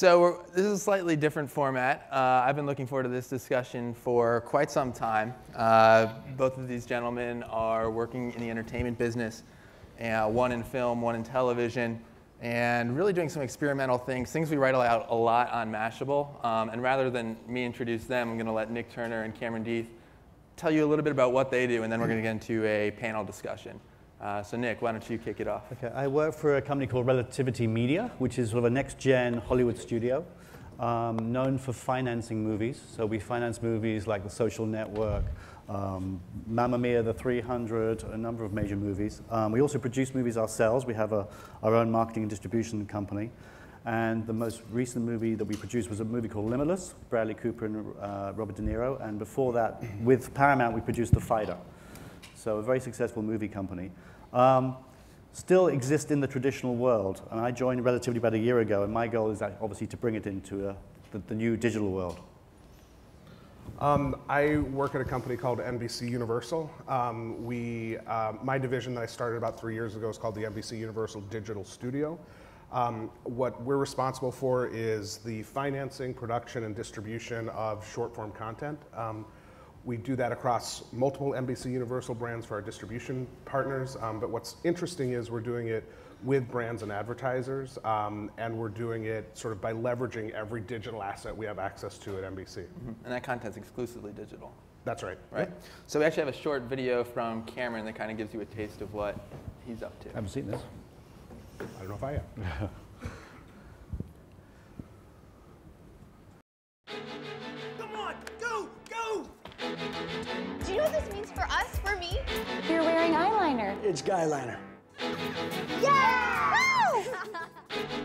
So this is a slightly different format. I've been looking forward to this discussion for quite some time. Both of these gentlemen are working in the entertainment business, one in film, one in television, and really doing some experimental things we write about a lot on Mashable. And rather than me introduce them, I'm going to let Nick Turner and Cameron Deeth tell you a little bit about what they do, and then we're going to get into a panel discussion. So Nick, why don't you kick it off? Okay, I work for a company called Relativity Media, which is sort of a next-gen Hollywood studio, known for financing movies. So we finance movies like The Social Network, Mamma Mia, The 300, a number of major movies. We also produce movies ourselves. We have our own marketing and distribution company. And the most recent movie that we produced was a movie called Limitless, Bradley Cooper and Robert De Niro. And before that, with Paramount, we produced The Fighter. So a very successful movie company. Still exist in the traditional world. And I joined Relativity about a year ago, and my goal is obviously to bring it into the new digital world. I work at a company called NBC Universal. My division that I started about 3 years ago is called the NBC Universal Digital Studio. What we're responsible for is the financing, production, and distribution of short-form content. We do that across multiple NBC Universal brands for our distribution partners, but what's interesting is we're doing it with brands and advertisers, and we're doing it sort of by leveraging every digital asset we have access to at NBC. Mm-hmm. And that content's exclusively digital. That's right. Right. Yep. So we actually have a short video from Cameron that kind of gives you a taste of what he's up to. I haven't seen this. I don't know if I am. Come on, go, go! Do you know what this means for us, for me? You're wearing eyeliner. It's guyliner. Yeah!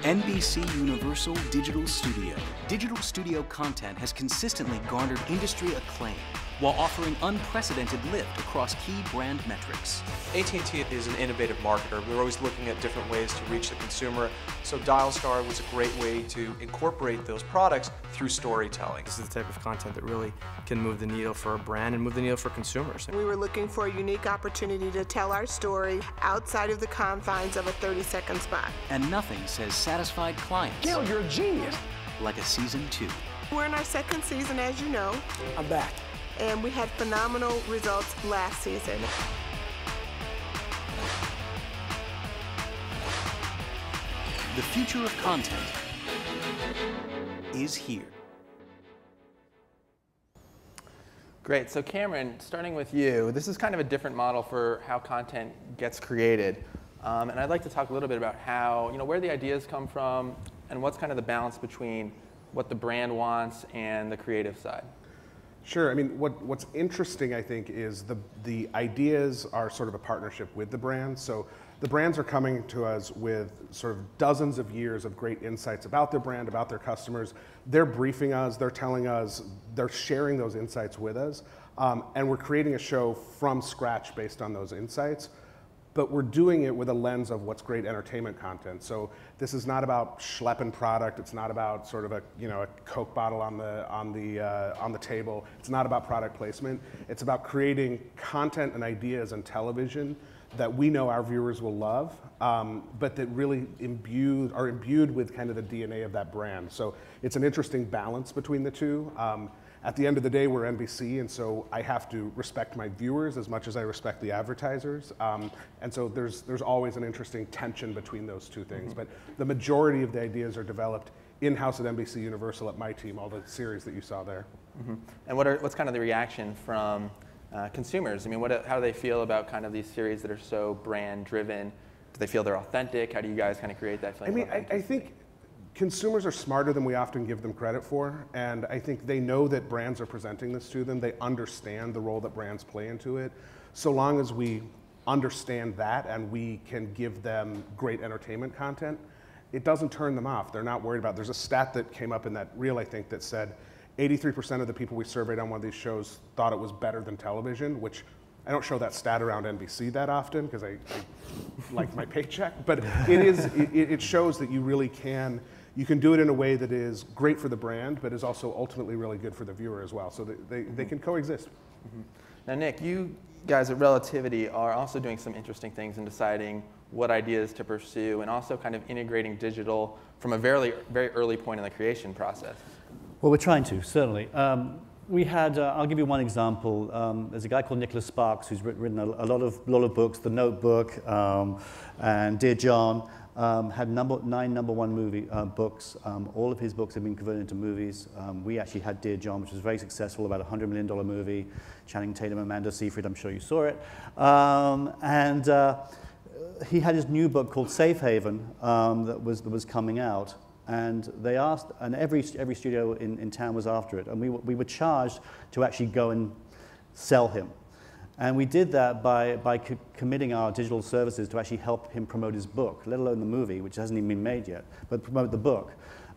NBC Universal Digital Studio. Digital studio content has consistently garnered industry acclaim while offering unprecedented lift across key brand metrics. AT&T is an innovative marketer. We're always looking at different ways to reach the consumer, so DialStar was a great way to incorporate those products through storytelling. This is the type of content that really can move the needle for a brand and move the needle for consumers. We were looking for a unique opportunity to tell our story outside of the confines of a 30-second spot. And nothing says satisfied clients Gil, you're a genius. like a season 2. We're in our second season, as you know, I'm back. and we had phenomenal results last season. The future of content is here. Great. So Cameron, starting with you, this is kind of a different model for how content gets created. And I'd like to talk a little bit about how, where the ideas come from and what's kind of the balance between what the brand wants and the creative side. Sure. I mean, what's interesting, I think, is the ideas are sort of a partnership with the brands. So the brands are coming to us with sort of dozens of years of great insights about their brand, about their customers. They're briefing us, they're telling us, they're sharing those insights with us, and we're creating a show from scratch based on those insights. But we're doing it with a lens of what's great entertainment content. So this is not about schlepping product. It's not about sort of a Coke bottle on the table. It's not about product placement. It's about creating content and ideas on television that we know our viewers will love, but that really are imbued with kind of the DNA of that brand. So it's an interesting balance between the two. At the end of the day, we're NBC, and so I have to respect my viewers as much as I respect the advertisers. And so there's always an interesting tension between those two things. Mm-hmm. But the majority of the ideas are developed in-house at NBC Universal at my team, all the series that you saw there. Mm-hmm. And what's kind of the reaction from consumers? I mean, how do they feel about kind of these series that are so brand-driven? Do they feel they're authentic? How do you guys kind of create that feeling? I mean, I think consumers are smarter than we often give them credit for, and I think they know that brands are presenting this to them. They understand the role that brands play into it. So long as we understand that and we can give them great entertainment content, it doesn't turn them off. They're not worried about it. There's a stat that came up in that reel, I think, that said 83% of the people we surveyed on one of these shows thought it was better than television, which I don't show that stat around NBC that often because I like my paycheck, but it shows that you really can do it in a way that is great for the brand, but is also ultimately really good for the viewer as well. So they can coexist. Mm-hmm. Now, Nick, you guys at Relativity are also doing some interesting things in deciding what ideas to pursue and also kind of integrating digital from a very, very early point in the creation process. Well, we're trying to, certainly. We had, I'll give you one example. There's a guy called Nicholas Sparks who's written a lot of books, The Notebook and Dear John. Had 9 number-one movie books. All of his books have been converted into movies. We actually had Dear John, which was very successful, about a $100 million movie. Channing Tatum, Amanda Seyfried, I'm sure you saw it. He had his new book called Safe Haven that was coming out. And they asked, and every studio in town was after it. And we were charged to actually go and sell him. And we did that by committing our digital services to actually help him promote his book, let alone the movie, which hasn't even been made yet, but promote the book.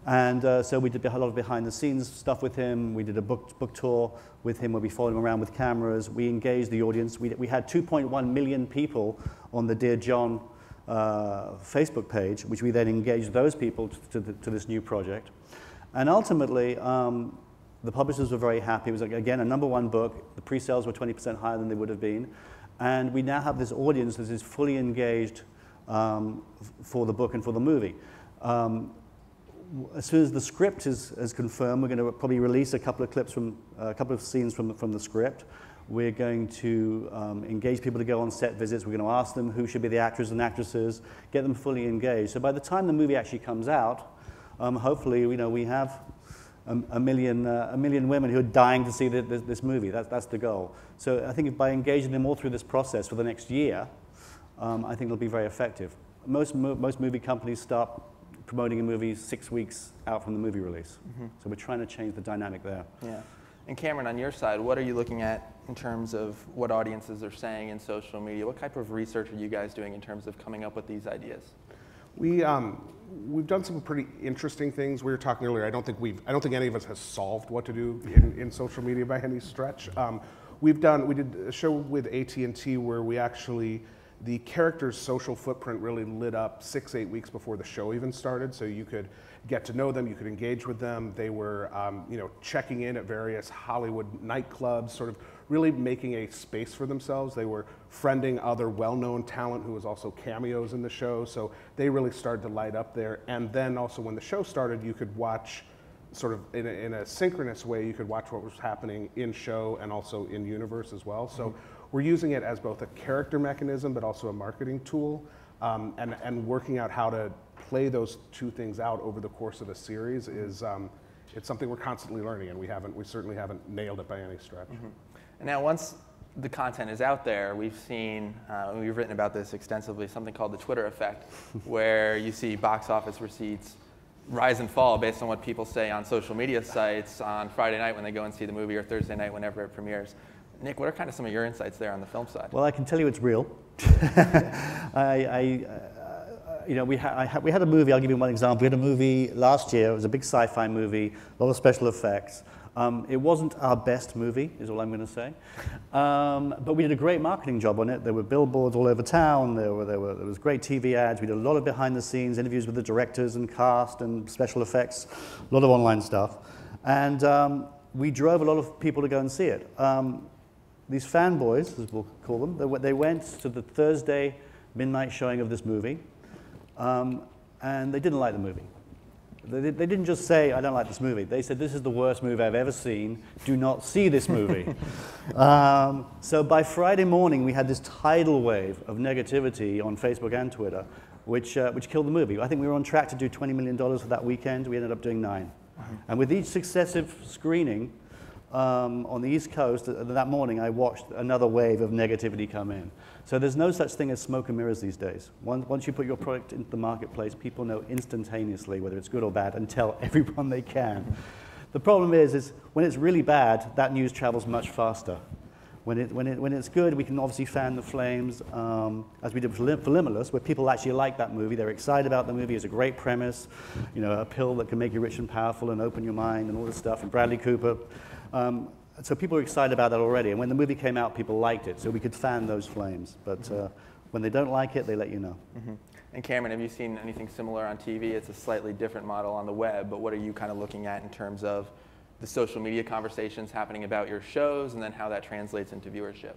And so we did a lot of behind-the-scenes stuff with him. We did a book tour with him where we followed him around with cameras. We engaged the audience. We had 2.1 million people on the Dear John Facebook page, which we then engaged those people to this new project. And ultimately, the publishers were very happy. It was, again, a number-one book. The pre-sales were 20% higher than they would have been. And we now have this audience that is fully engaged for the book and for the movie. As soon as the script is confirmed, we're going to probably release a couple of clips from a couple of scenes from the script. We're going to engage people to go on set visits. We're going to ask them who should be the actors and actresses, get them fully engaged. So by the time the movie actually comes out, hopefully, we have a million women who are dying to see this movie. That's the goal. So I think by engaging them all through this process for the next year, I think it'll be very effective. Most movie companies start promoting a movie 6 weeks out from the movie release. Mm-hmm. So we're trying to change the dynamic there. Yeah. And Cameron, on your side, what are you looking at in terms of what audiences are saying in social media? What type of research are you guys doing in terms of coming up with these ideas? We've done some pretty interesting things. We were talking earlier. I don't think any of us has solved what to do in social media by any stretch. We did a show with AT&T where we actually, the character's social footprint really lit up 6-8 weeks before the show even started. So you could get to know them, you could engage with them. They were, checking in at various Hollywood nightclubs, sort of really making a space for themselves. They were friending other well-known talent who was also cameos in the show. So they really started to light up there. And then also when the show started, you could watch sort of in a synchronous way, you could watch what was happening in show and also in universe as well. So we're using it as both a character mechanism, but also a marketing tool, and working out how to play those two things out over the course of a series is it's something we're constantly learning, and we certainly haven't nailed it by any stretch. Mm-hmm. And now once the content is out there, we've seen, we've written about this extensively, something called the Twitter effect, where you see box office receipts rise and fall based on what people say on social media sites on Friday night when they go and see the movie, or Thursday night whenever it premieres. Nick, what are kind of some of your insights there on the film side? Well, I can tell you it's real. We had a movie, I'll give you one example. We had a movie last year, it was a big sci-fi movie, a lot of special effects. It wasn't our best movie, is all I'm going to say. But we did a great marketing job on it. There were billboards all over town, there was great TV ads, we did a lot of behind the scenes interviews with the directors and cast and special effects, a lot of online stuff. And we drove a lot of people to go and see it. These fanboys, as we'll call them, they went to the Thursday midnight showing of this movie, and they didn't like the movie. They didn't just say, I don't like this movie. They said, this is the worst movie I've ever seen. Do not see this movie. So by Friday morning, we had this tidal wave of negativity on Facebook and Twitter, which killed the movie. I think we were on track to do $20 million for that weekend. We ended up doing $9 million. And with each successive screening, on the East Coast, that morning I watched another wave of negativity come in. So there's no such thing as smoke and mirrors these days. Once you put your product into the marketplace, people know instantaneously whether it's good or bad and tell everyone they can. The problem is when it's really bad, that news travels much faster. When it's good, we can obviously fan the flames, as we did for Limitless, where people actually like that movie. They're excited about the movie. It's a great premise, a pill that can make you rich and powerful and open your mind and all this stuff, and Bradley Cooper. So people were excited about that already. And when the movie came out, people liked it. So we could fan those flames. But when they don't like it, they let you know. Mm-hmm. And Cameron, have you seen anything similar on TV? It's a slightly different model on the web, but what are you kind of looking at in terms of the social media conversations happening about your shows and then how that translates into viewership?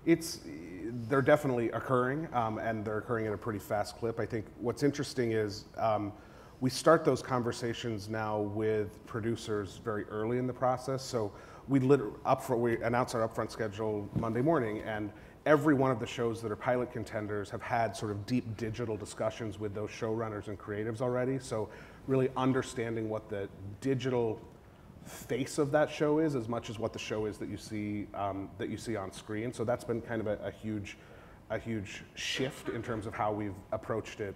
They're definitely occurring, and they're occurring at a pretty fast clip. I think what's interesting is we start those conversations now with producers very early in the process. So we announce our upfront schedule Monday morning, and every one of the shows that are pilot contenders have had sort of deep digital discussions with those showrunners and creatives already. So really understanding what the digital face of that show is as much as what the show is that you see on screen. So that's been kind of a huge shift in terms of how we've approached it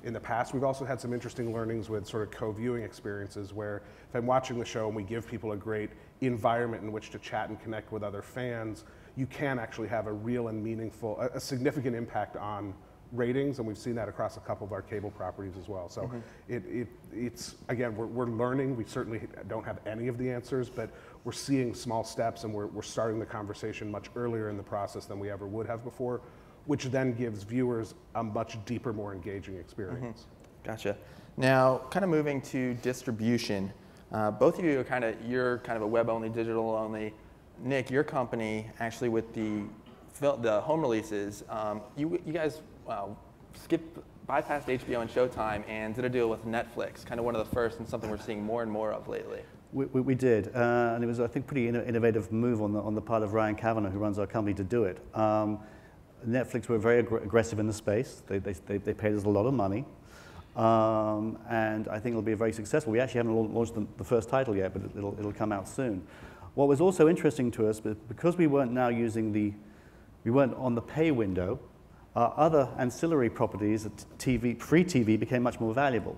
in the past. We've also had some interesting learnings with sort of co-viewing experiences where if I'm watching the show and we give people a great environment in which to chat and connect with other fans, you can actually have a real and meaningful, a significant impact on ratings, and we've seen that across a couple of our cable properties as well. So it's again, we're learning. We certainly don't have any of the answers, but we're seeing small steps, and we're starting the conversation much earlier in the process than we ever would have before, which then gives viewers a much deeper, more engaging experience. Gotcha. Now, kind of moving to distribution, both of you are you're kind of a web-only, digital-only. Nick, your company, actually with the home releases, you guys bypassed HBO and Showtime and did a deal with Netflix, kind of one of the first and something we're seeing more and more of lately. We did, and it was, I think, pretty innovative move on the part of Ryan Kavanagh, who runs our company, to do it. Netflix were very aggressive in the space. They paid us a lot of money, and I think it'll be very successful. We actually haven't launched the first title yet, but it'll come out soon. What was also interesting to us, because we weren't now we weren't on the pay window, our other ancillary properties, free TV, became much more valuable.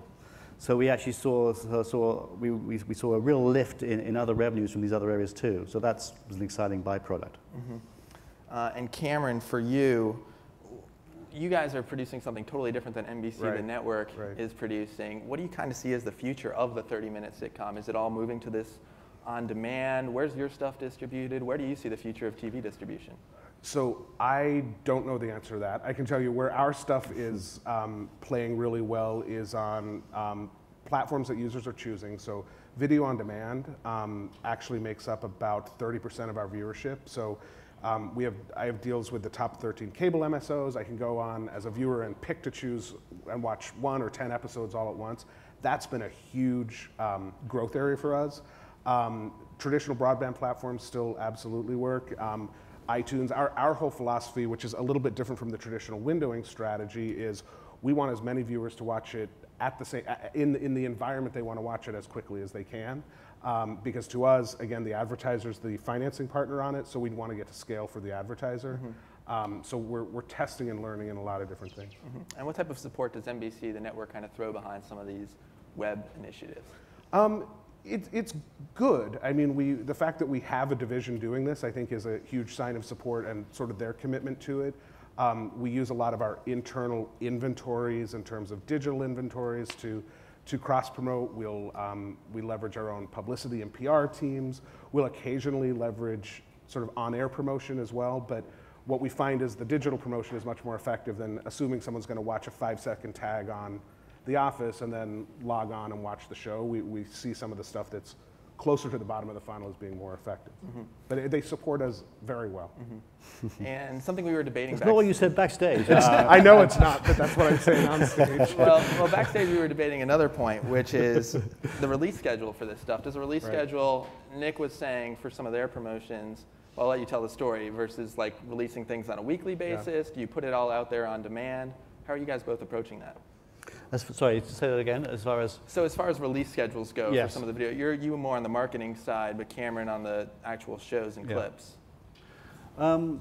So we actually saw a real lift in other revenues from these other areas too. So that was an exciting byproduct. And Cameron, for you, you guys are producing something totally different than NBC, the network, is producing. What do you kind of see as the future of the 30-minute sitcom? Is it all moving to this on demand? Where's your stuff distributed? Where do you see the future of TV distribution? So I don't know the answer to that. I can tell you where our stuff is playing really well is on platforms that users are choosing. So video on demand actually makes up about 30% of our viewership. So I have deals with the top 13 cable MSOs. I can go on as a viewer and pick to choose and watch 1 or 10 episodes all at once. That's been a huge growth area for us. Traditional broadband platforms still absolutely work. iTunes, our whole philosophy, which is a little bit different from the traditional windowing strategy, is we want as many viewers to watch it at the same, in the environment they want to watch it as quickly as they can. Because to us, again, the advertiser's the financing partner on it, so we'd want to get to scale for the advertiser. So we're testing and learning in a lot of different things. And what type of support does NBC, the network, kind of throw behind some of these web initiatives? It's good. I mean, the fact that we have a division doing this, I think, is a huge sign of support and sort of their commitment to it. We use a lot of our internal inventories in terms of digital inventories to cross-promote. We leverage our own publicity and PR teams. We'll occasionally leverage sort of on-air promotion as well, but what we find is the digital promotion is much more effective than assuming someone's going to watch a 5-second tag on The Office and then log on and watch the show. We see some of the stuff that's closer to the bottom of the funnel as being more effective. But they support us very well. And something we were debating That's not what you said backstage. I know it's not, but that's what I'm saying on stage. Well, backstage we were debating another point, which is the release schedule for this stuff. Does the release schedule, Nick was saying for some of their promotions, well, I'll let you tell the story, versus like releasing things on a weekly basis? Do you put it all out there on demand? How are you guys both approaching that? Sorry, say that again, as far as... So as far as release schedules go for some of the video, you were more on the marketing side, but Cameron on the actual shows and clips. On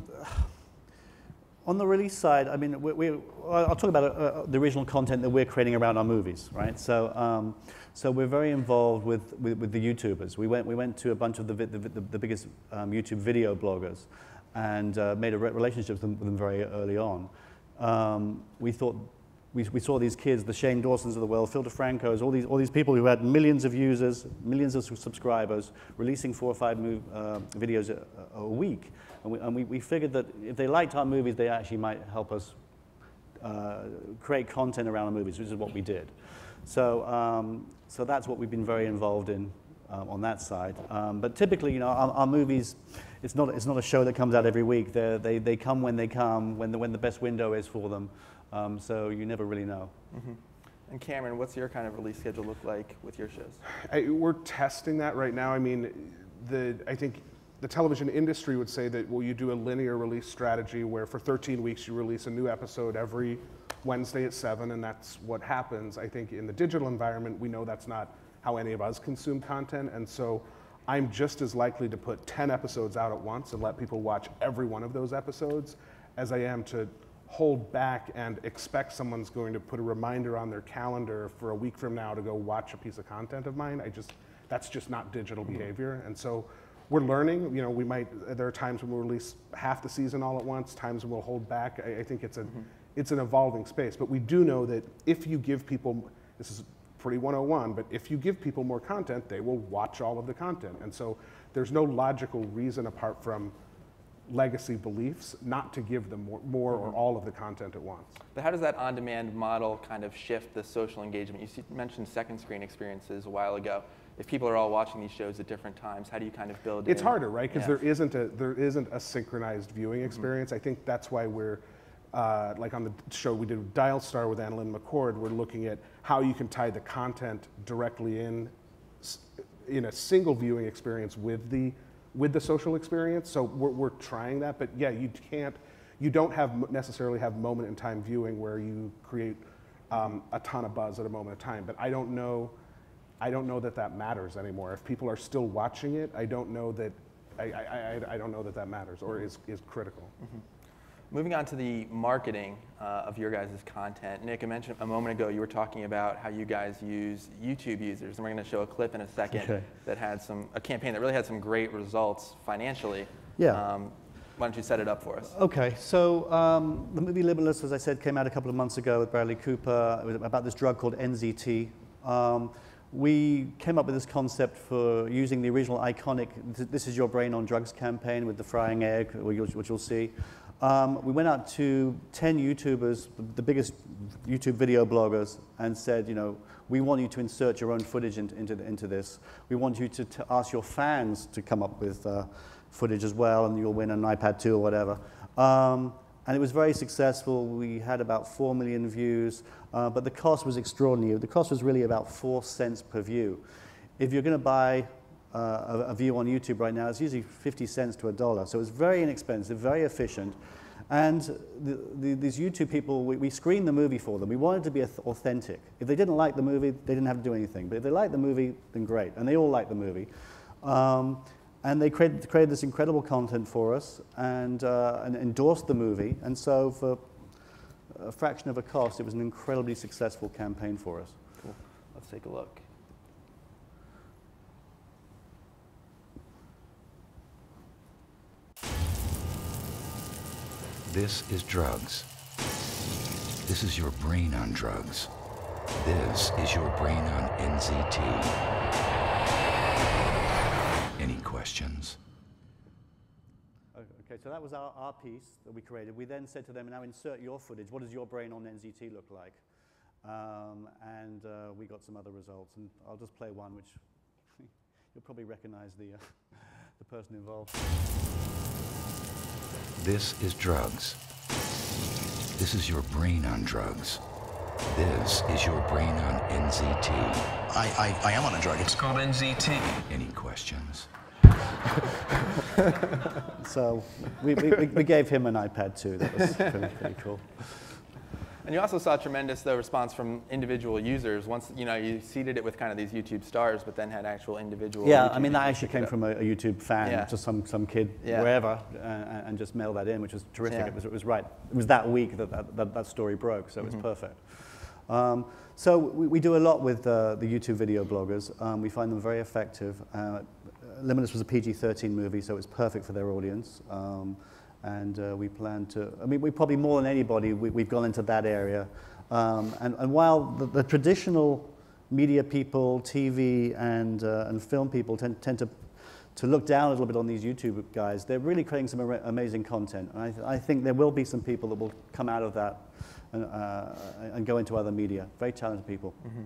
the release side, I mean, I'll talk about the original content that we're creating around our movies, right? So, so we're very involved with the YouTubers. We went to a bunch of the biggest YouTube video bloggers and made a relationship with them very early on. We saw these kids, the Shane Dawsons of the world, Phil DeFrancos, all these people who had millions of users, millions of subscribers, releasing 4 or 5 videos a week. And we figured that if they liked our movies, they actually might help us create content around our movies, which is what we did. So, so that's what we've been very involved in on that side. But typically, you know, our movies, it's not a show that comes out every week. They come when they come, when the best window is for them. So you never really know. Mm-hmm. And Cameron, what's your kind of release schedule look like with your shows? We're testing that right now. I mean, I think the television industry would say that, well, you do a linear release strategy where for 13 weeks you release a new episode every Wednesday at 7, and that's what happens. I think in the digital environment, we know that's not how any of us consume content, and so I'm just as likely to put 10 episodes out at once and let people watch every one of those episodes as I am to hold back and expect someone's going to put a reminder on their calendar for a week from now to go watch a piece of content of mine. That's just not digital behavior. And so we're learning. You know, there are times when we'll release half the season all at once, times when we'll hold back. I think it's an evolving space. But we do know that if you give people, this is pretty 101, but if you give people more content, they will watch all of the content. And so there's no logical reason apart from legacy beliefs not to give them more or all of the content at once. But how does that on-demand model kind of shift the social engagement? You mentioned second screen experiences a while ago. If people are all watching these shows at different times, how do you kind of build It's in? harder, right? Because there isn't a synchronized viewing experience. I think that's why we're, like on the show we did with Dial Star with Annalyn McCord, we're looking at how you can tie the content directly in a single viewing experience with the social experience. So we're trying that, but yeah, you don't necessarily have moment in time viewing where you create a ton of buzz at a moment of time. But I don't know that matters anymore. If people are still watching it, I don't know that that matters or is critical. Mm-hmm. Moving on to the marketing of your guys' content. Nick, I mentioned a moment ago you were talking about how you guys use YouTube users, and we're going to show a clip in a second that had a campaign that really had some great results financially. Yeah. Why don't you set it up for us? Okay, so the movie Limitless, as I said, came out a couple of months ago with Bradley Cooper. It was about this drug called NZT. We came up with this concept for using the original iconic "This is your brain on drugs" campaign with the frying egg, which you'll see. We went out to 10 YouTubers, the biggest YouTube video bloggers, and said, you know, we want you to insert your own footage into this. We want you to ask your fans to come up with footage as well, and you'll win an iPad 2 or whatever. And it was very successful. We had about 4 million views, but the cost was extraordinary. The cost was really about 4 cents per view. If you're going to buy a view on YouTube right now, it's usually 50 cents to $1. So it's very inexpensive, very efficient. And these YouTube people, we screened the movie for them. We wanted it to be authentic. If they didn't like the movie, they didn't have to do anything. But if they liked the movie, then great. And they all liked the movie. And they created this incredible content for us and endorsed the movie. And so for a fraction of a cost, it was an incredibly successful campaign for us. Cool. Let's take a look. This is drugs. This is your brain on drugs. This is your brain on NZT. Any questions? Okay, so that was our piece that we created. We then said to them, now insert your footage. What does your brain on NZT look like? And we got some other results. And I'll just play one, which you'll probably recognize the person involved. This is drugs. This is your brain on drugs. This is your brain on NZT. I am on a drug. It's called NZT. Any questions? So we gave him an iPad too. That was pretty cool. And you also saw tremendous response from individual users. Once you seeded it with kind of these YouTube stars, but then had actual individual. Yeah, YouTube I mean that actually came from a YouTube fan, just some kid wherever, and just mailed that in, which was terrific. Yeah. It was right. It was that week that story broke, so it was perfect. So we do a lot with the YouTube video bloggers. We find them very effective. Limitless was a PG-13 movie, so it's perfect for their audience. And we plan to, I mean, we probably more than anybody, we've gone into that area. And while the traditional media people, TV and film people tend to look down a little bit on these YouTube guys, they're really creating some amazing content. And I think there will be some people that will come out of that and go into other media. Very talented people. Mm-hmm.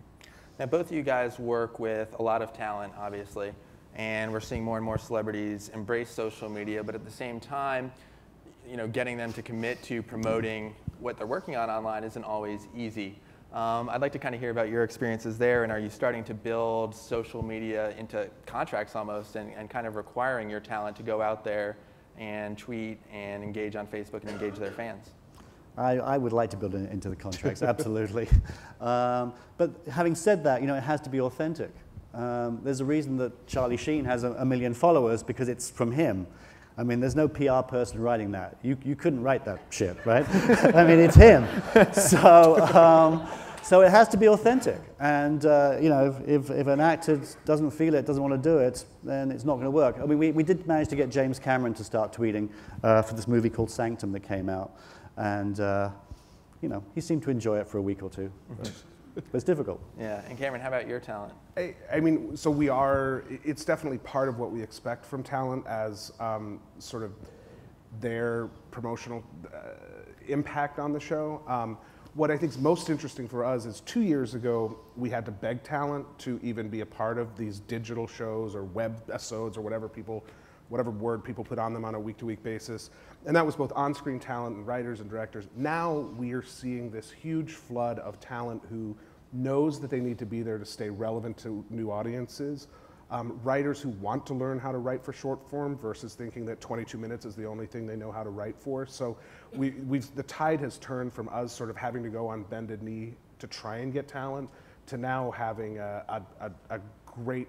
Now, both of you guys work with a lot of talent, obviously. and we're seeing more and more celebrities embrace social media, but at the same time, getting them to commit to promoting what they're working on online isn't always easy. I'd like to kind of hear about your experiences there, and are you starting to build social media into contracts almost and kind of requiring your talent to go out there and tweet and engage on Facebook and engage their fans? I would like to build it into the contracts, absolutely. But having said that, it has to be authentic. There's a reason that Charlie Sheen has a million followers, because it's from him. I mean, there's no PR person writing that. You couldn't write that shit, right? I mean, it's him. So it has to be authentic. And if an actor doesn't feel it, doesn't want to do it, then it's not going to work. I mean, we did manage to get James Cameron to start tweeting for this movie called Sanctum that came out. And, he seemed to enjoy it for a week or two. But it's difficult. Yeah, and Cameron, how about your talent? I mean, so it's definitely part of what we expect from talent as sort of their promotional impact on the show. What I think is most interesting for us is 2 years ago, we had to beg talent to even be a part of these digital shows or web episodes or whatever word people put on them on a week-to-week basis. And that was both on-screen talent and writers and directors. Now we are seeing this huge flood of talent who knows that they need to be there to stay relevant to new audiences. Writers who want to learn how to write for short form versus thinking that 22 minutes is the only thing they know how to write for. So the tide has turned from us sort of having to go on bended knee to try and get talent to now having a great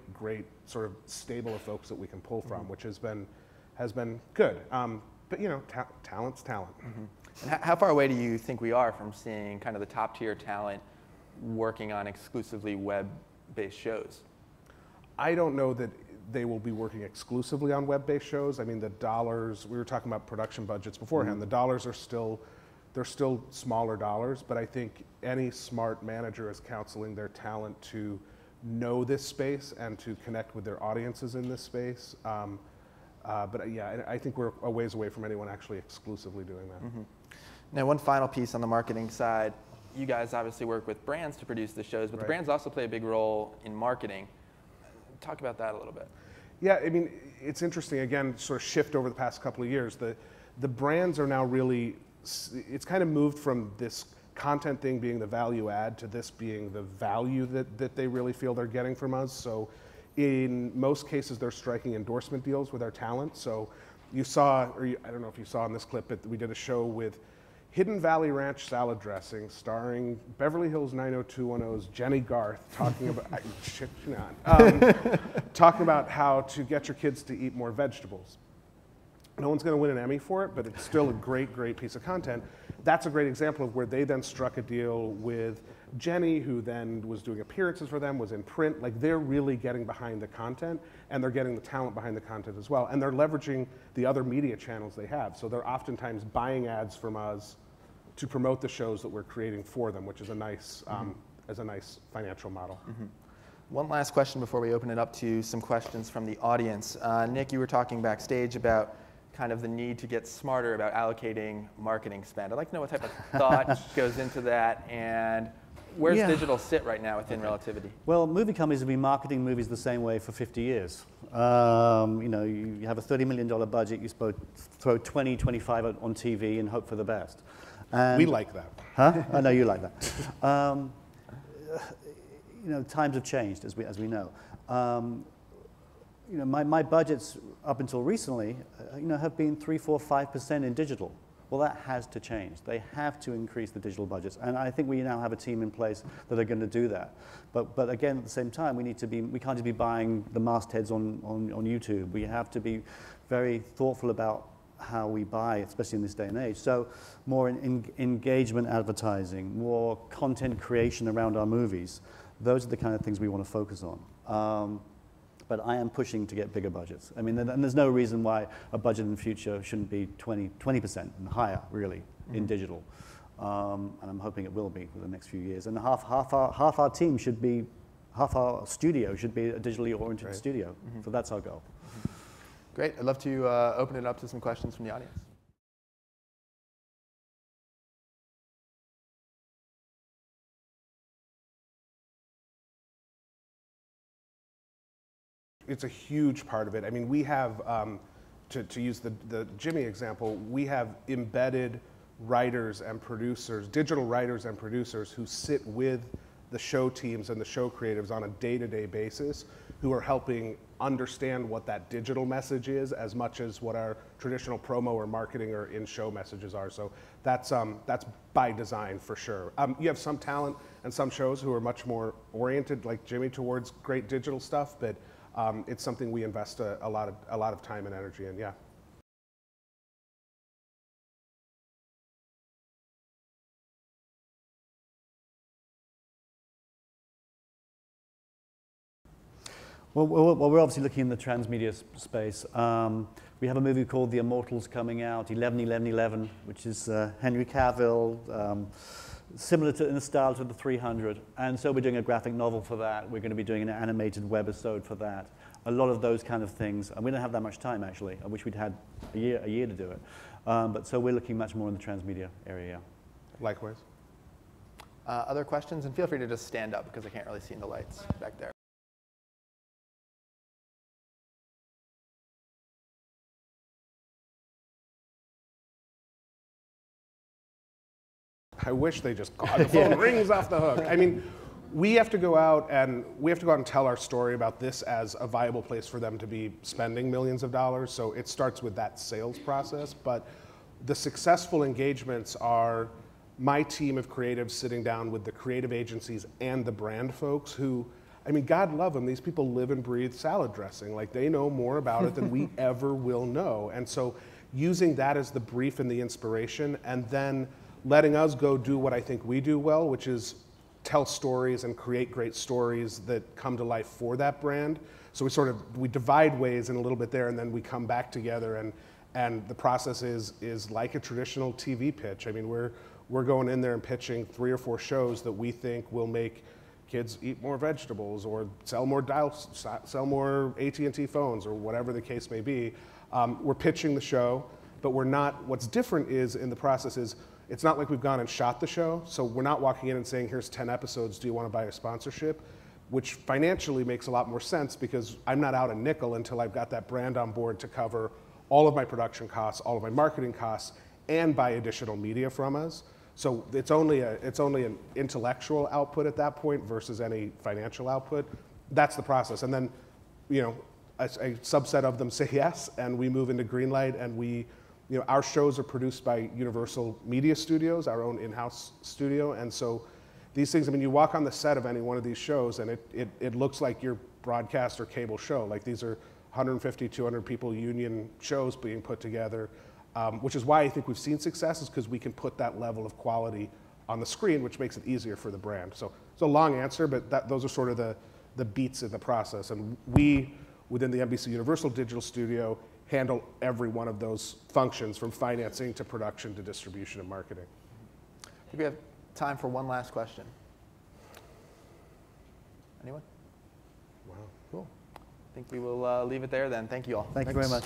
sort of stable of folks that we can pull from, which has been good. But talent's talent. And how far away do you think we are from seeing kind of the top tier talent working on exclusively web-based shows? I don't know that they will be working exclusively on web-based shows. I mean, the dollars, we were talking about production budgets beforehand, the dollars are still smaller dollars, but I think any smart manager is counseling their talent to know this space and to connect with their audiences in this space. But yeah, I think we're a ways away from anyone actually exclusively doing that. Now, one final piece on the marketing side. You guys obviously work with brands to produce the shows, but the brands also play a big role in marketing. Talk about that a little bit. Yeah, I mean, it's interesting, again, sort of shift over the past couple of years. The brands are now really, it's kind of moved from this content thing being the value add to this being the value that they really feel they're getting from us. So in most cases, they're striking endorsement deals with our talent. So you saw, I don't know if you saw in this clip, but we did a show with Hidden Valley Ranch salad dressing, starring Beverly Hills 90210's Jenny Garth, talking about talking about how to get your kids to eat more vegetables. No one's going to win an Emmy for it, but it's still a great piece of content. That's a great example of where they then struck a deal with Jenny, who then was doing appearances for them, was in print. Like, they're really getting behind the content, and they're getting the talent behind the content as well. And they're leveraging the other media channels they have. So they're oftentimes buying ads from us to promote the shows that we're creating for them, which is a nice, financial model. One last question before we open it up to some questions from the audience. Nick, you were talking backstage about kind of the need to get smarter about allocating marketing spend. I'd like to know what type of thought goes into that, and where's digital sit right now within Relativity? Well, movie companies have been marketing movies the same way for 50 years. You have a $30 million budget, you throw 20, 25 on TV and hope for the best. And, we like that. Huh? I know you like that. Times have changed, as we know. My budgets up until recently, have been 3, 4, 5% in digital. Well, that has to change. They have to increase the digital budgets, and I think we now have a team in place that are going to do that. But again, at the same time, we can't just be buying the mastheads on YouTube. We have to be very thoughtful about how we buy, especially in this day and age. So more engagement advertising, more content creation around our movies. Those are the kind of things we want to focus on. But I am pushing to get bigger budgets. I mean, and there's no reason why a budget in the future shouldn't be 20% and higher, really, in digital. And I'm hoping it will be for the next few years. And half our team should be, half our studio should be a digitally oriented studio. So that's our goal. Great. I'd love to open it up to some questions from the audience. it's a huge part of it. I mean, we have, to use the Jimmy example, we have embedded writers and producers, digital writers and producers who sit with the show teams and the show creatives on a day-to-day basis, who are helping understand what that digital message is as much as what our traditional promo or marketing or in-show messages are. So that's by design for sure. You have some talent and some shows who are much more oriented, like Jimmy, towards great digital stuff, but it's something we invest a lot of time and energy in. Yeah. Well, we're obviously looking in the transmedia space. We have a movie called The Immortals coming out, 11/11/11, which is Henry Cavill, similar in the style to the 300. And so we're doing a graphic novel for that. We're going to be doing an animated webisode for that. A lot of those kind of things. And we don't have that much time, actually. I wish we'd had a year to do it. But so we're looking much more in the transmedia area. Likewise. Other questions? And feel free to just stand up because I can't really see in the lights back there. I wish they just the phone rings off the hook. I mean, we have to go out and tell our story about this as a viable place for them to be spending millions of dollars. So it starts with that sales process. But the successful engagements are my team of creatives sitting down with the creative agencies and the brand folks who, I mean, God love them. These people live and breathe salad dressing. Like, they know more about it than we ever will know. And so using that as the brief and the inspiration, and then letting us go do what I think we do well, which is tell stories and create great stories that come to life for that brand. So we divide ways in a little bit there, and then we come back together, and the process is like a traditional TV pitch. I mean, we're going in there and pitching 3 or 4 shows that we think will make kids eat more vegetables or sell more AT&T phones or whatever the case may be. We're pitching the show, but we're not. What's different is in the process is, it's not like we've gone and shot the show, so we're not walking in and saying, here's 10 episodes, do you want to buy a sponsorship? Which financially makes a lot more sense because I'm not out a nickel until I've got that brand on board to cover all of my production costs, all of my marketing costs, and buy additional media from us. So it's only an intellectual output at that point versus any financial output. That's the process. And then, you know, a subset of them say yes, and we move into greenlight, and our shows are produced by Universal Media Studios, our own in-house studio, and so these things, I mean, you walk on the set of any one of these shows and it looks like your broadcast or cable show. Like, these are 150, 200 people union shows being put together, which is why I think we've seen success, is because we can put that level of quality on the screen, which makes it easier for the brand. So it's a long answer, but those are sort of the beats in the process. And we, within the NBC Universal Digital Studio, handle every one of those functions, from financing to production to distribution and marketing. I think we have time for one last question. Anyone? Wow. Cool. I think we will leave it there then. Thank you all. Thank you very much.